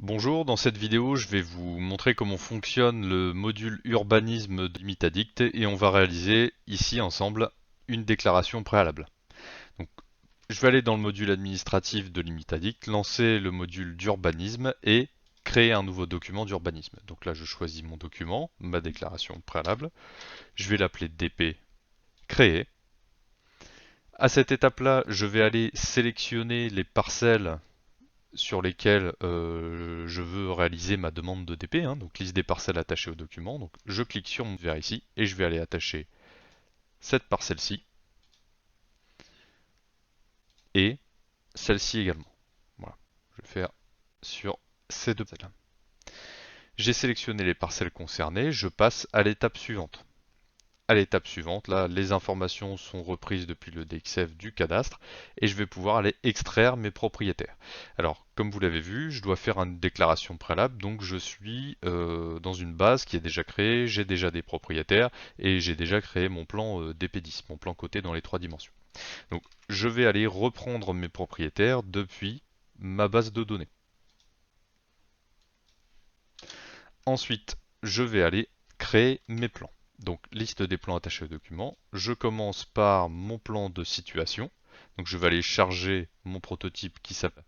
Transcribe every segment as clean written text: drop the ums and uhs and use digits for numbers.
Bonjour, dans cette vidéo, je vais vous montrer comment fonctionne le module urbanisme de Limitaddict et on va réaliser ici ensemble une déclaration préalable. Donc, je vais aller dans le module administratif de Limitaddict, lancer le module d'urbanisme et créer un nouveau document d'urbanisme. Donc là, je choisis mon document, ma déclaration préalable. Je vais l'appeler DP créer. À cette étape-là, je vais aller sélectionner les parcelles sur lesquelles je veux réaliser ma demande de DP, hein, donc liste des parcelles attachées au document. Donc je clique sur mon verre ici et je vais aller attacher cette parcelle-ci et celle-ci également. Voilà, je vais faire sur ces deux parcelles. J'ai sélectionné les parcelles concernées, je passe à l'étape suivante. À l'étape suivante, là, les informations sont reprises depuis le DXF du cadastre et je vais pouvoir aller extraire mes propriétaires. Alors, comme vous l'avez vu, je dois faire une déclaration préalable, donc je suis dans une base qui est déjà créée, j'ai déjà des propriétaires et j'ai déjà créé mon plan DP10, mon plan coté dans les 3 dimensions. Donc, je vais aller reprendre mes propriétaires depuis ma base de données. Ensuite, je vais aller créer mes plans. Donc, liste des plans attachés au document. Je commence par mon plan de situation. Donc, je vais aller charger mon prototype qui s'appelle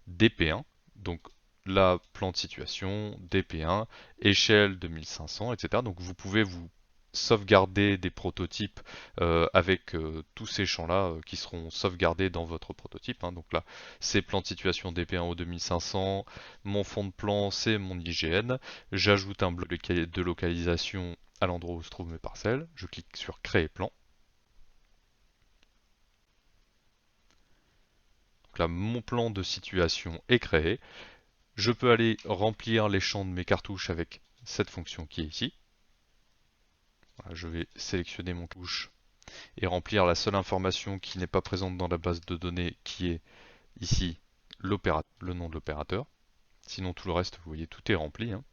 DP1. Donc, là, plan de situation, DP1, échelle 2500, etc. Donc, vous pouvez vous sauvegarder des prototypes avec tous ces champs-là qui seront sauvegardés dans votre prototype, hein. Donc là, c'est plan de situation DP1 au 2500, mon fond de plan, c'est mon IGN. J'ajoute un bloc de localisation à l'endroit où se trouvent mes parcelles. Je clique sur créer plan. Donc là, mon plan de situation est créé. Je peux aller remplir les champs de mes cartouches avec cette fonction qui est ici. Voilà, je vais sélectionner mon cartouche et remplir la seule information qui n'est pas présente dans la base de données qui est ici le nom de l'opérateur. Sinon tout le reste, vous voyez, tout est rempli, hein.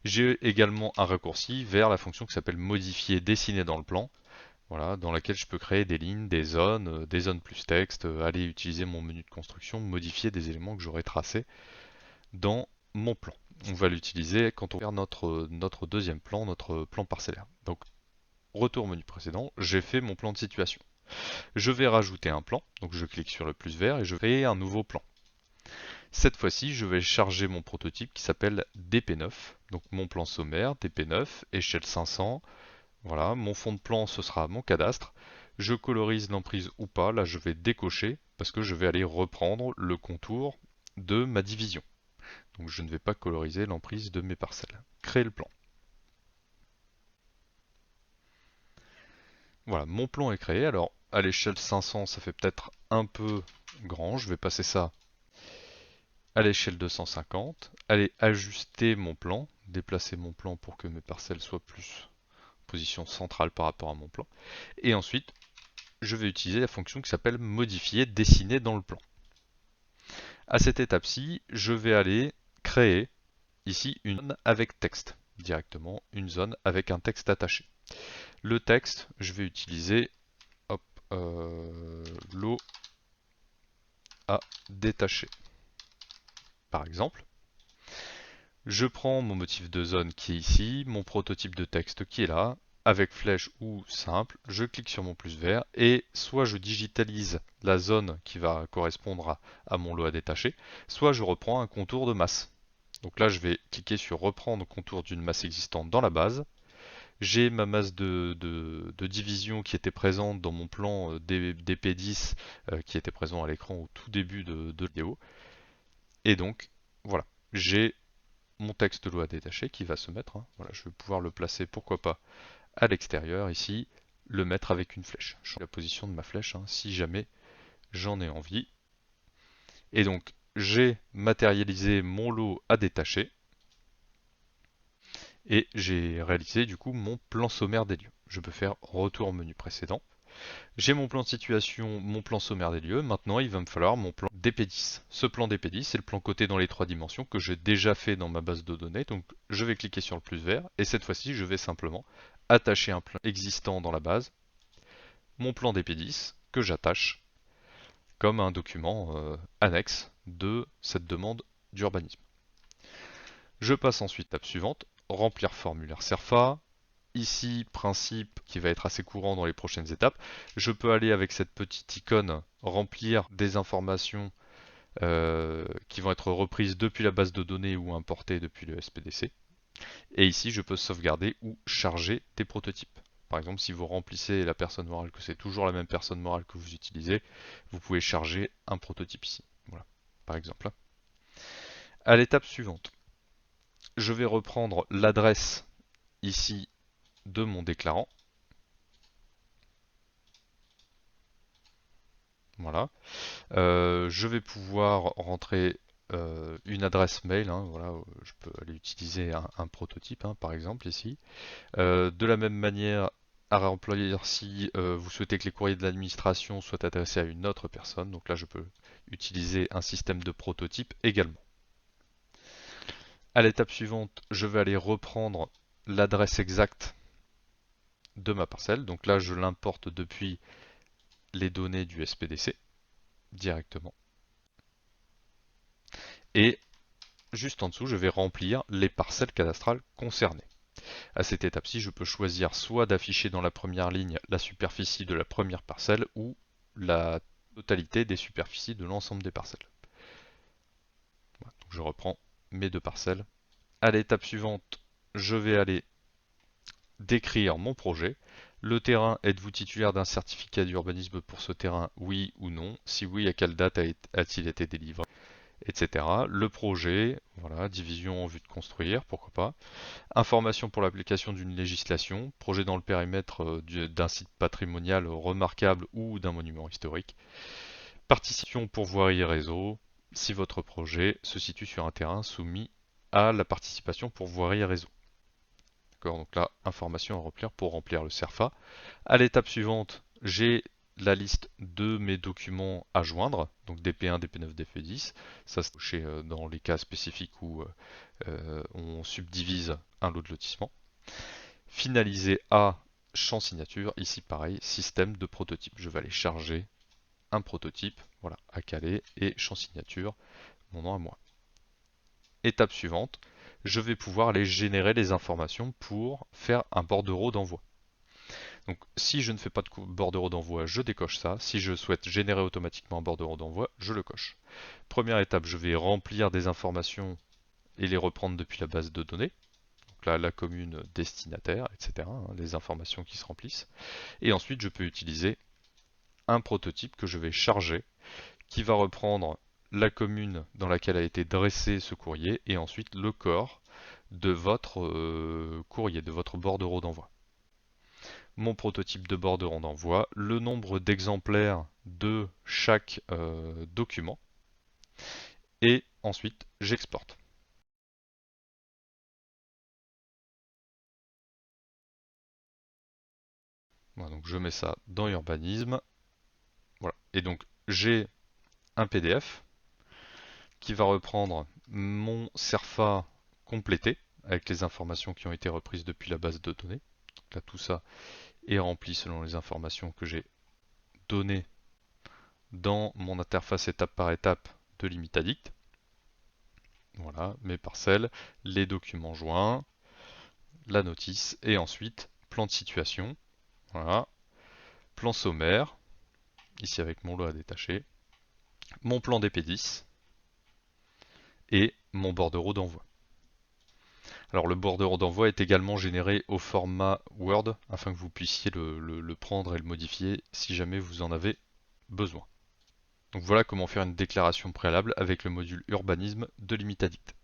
J'ai également un raccourci vers la fonction qui s'appelle modifier, dessiner dans le plan. Voilà, dans laquelle je peux créer des zones plus texte, aller utiliser mon menu de construction, modifier des éléments que j'aurais tracés dans mon plan. On va l'utiliser quand on fait notre deuxième plan, notre plan parcellaire. Donc, retour au menu précédent, j'ai fait mon plan de situation. Je vais rajouter un plan, donc je clique sur le plus vert et je vais créer un nouveau plan. Cette fois-ci, je vais charger mon prototype qui s'appelle DP9, donc mon plan sommaire, DP9, échelle 500. Voilà, mon fond de plan, ce sera mon cadastre. Je colorise l'emprise ou pas, là je vais décocher parce que je vais aller reprendre le contour de ma division. Donc je ne vais pas coloriser l'emprise de mes parcelles. Créer le plan. Voilà, mon plan est créé. Alors à l'échelle 500, ça fait peut-être un peu grand. Je vais passer ça à l'échelle 250. Aller ajuster mon plan, déplacer mon plan pour que mes parcelles soient plus en position centrale par rapport à mon plan. Et ensuite, je vais utiliser la fonction qui s'appelle modifier, dessiner dans le plan. À cette étape-ci, je vais aller créer ici une zone avec texte, directement une zone avec un texte attaché. Le texte, je vais utiliser hop, l'eau à détacher. Par exemple, je prends mon motif de zone qui est ici, mon prototype de texte qui est là, avec flèche ou simple, je clique sur mon plus vert et soit je digitalise la zone qui va correspondre à mon lot à détacher, soit je reprends un contour de masse. Donc là, je vais cliquer sur reprendre contour d'une masse existante dans la base. J'ai ma masse de division qui était présente dans mon plan DP10 qui était présent à l'écran au tout début de la vidéo. Et donc, voilà, j'ai mon texte lot à détacher qui va se mettre, hein. Voilà, je vais pouvoir le placer, pourquoi pas, à l'extérieur ici, le mettre avec une flèche. Je change la position de ma flèche hein, si jamais j'en ai envie. Et donc, j'ai matérialisé mon lot à détacher et j'ai réalisé du coup mon plan sommaire des lieux. Je peux faire retour au menu précédent. J'ai mon plan de situation, mon plan sommaire des lieux. Maintenant, il va me falloir mon plan DP10. Ce plan DP10, c'est le plan coté dans les 3 dimensions que j'ai déjà fait dans ma base de données. Donc, je vais cliquer sur le plus vert et cette fois-ci, je vais simplement attacher un plan existant dans la base, mon plan DP10 que j'attache comme un document annexe de cette demande d'urbanisme. Je passe ensuite à l'étape suivante, remplir formulaire SERFA. Ici, principe qui va être assez courant dans les prochaines étapes, je peux aller avec cette petite icône remplir des informations qui vont être reprises depuis la base de données ou importées depuis le SPDC. Et ici, je peux sauvegarder ou charger des prototypes. Par exemple, si vous remplissez la personne morale, que c'est toujours la même personne morale que vous utilisez, vous pouvez charger un prototype ici. Voilà, par exemple. À l'étape suivante, je vais reprendre l'adresse ici de mon déclarant. Voilà. Je vais pouvoir rentrer une adresse mail. Hein, voilà, je peux aller utiliser un prototype, hein, par exemple ici. De la même manière, à remplir si vous souhaitez que les courriers de l'administration soient adressés à une autre personne. Donc là, je peux utiliser un système de prototype également. À l'étape suivante, je vais aller reprendre l'adresse exacte de ma parcelle. Donc là, je l'importe depuis les données du SPDC directement. Et juste en dessous, je vais remplir les parcelles cadastrales concernées. À cette étape-ci, je peux choisir soit d'afficher dans la première ligne la superficie de la première parcelle ou la totalité des superficies de l'ensemble des parcelles. Voilà, donc je reprends mes deux parcelles. À l'étape suivante, je vais aller décrire mon projet. Le terrain, êtes-vous titulaire d'un certificat d'urbanisme pour ce terrain, oui ou non? Si oui, à quelle date a-t-il été délivré, etc. Le projet, voilà, division en vue de construire, pourquoi pas. Information pour l'application d'une législation, projet dans le périmètre d'un site patrimonial remarquable ou d'un monument historique. Participation pour voirie et réseau, si votre projet se situe sur un terrain soumis à la participation pour voirie et réseau. D'accord, donc là, information à remplir pour remplir le SERFA. À l'étape suivante, j'ai la liste de mes documents à joindre, donc DP1, DP9, DP10. Ça, c'est dans les cas spécifiques où on subdivise un lot de lotissement. Finaliser à champ signature, ici pareil, système de prototype. Je vais aller charger un prototype, voilà, à caler, et champ signature, mon nom à moi. Étape suivante, je vais pouvoir aller générer les informations pour faire un bordereau d'envoi. Donc si je ne fais pas de bordereau d'envoi, je décoche ça. Si je souhaite générer automatiquement un bordereau d'envoi, je le coche. Première étape, je vais remplir des informations et les reprendre depuis la base de données. Donc là, la commune destinataire, etc. Les informations qui se remplissent. Et ensuite, je peux utiliser un prototype que je vais charger, qui va reprendre la commune dans laquelle a été dressé ce courrier et ensuite le corps de votre courrier, de votre bordereau d'envoi. Mon prototype de bordereau d'envoi, le nombre d'exemplaires de chaque document, et ensuite j'exporte. Voilà, donc je mets ça dans urbanisme. Voilà. Et donc j'ai un PDF qui va reprendre mon SERFA complété avec les informations qui ont été reprises depuis la base de données. Donc là, tout ça est rempli selon les informations que j'ai données dans mon interface étape par étape de l'Imitadict. Voilà, mes parcelles, les documents joints, la notice et ensuite plan de situation. Voilà, plan sommaire, ici avec mon lot à détacher, mon plan DP10 et mon bordereau d'envoi. Alors le bordereau d'envoi est également généré au format Word afin que vous puissiez le prendre et le modifier si jamais vous en avez besoin. Donc voilà comment faire une déclaration préalable avec le module urbanisme de l'Imitadict.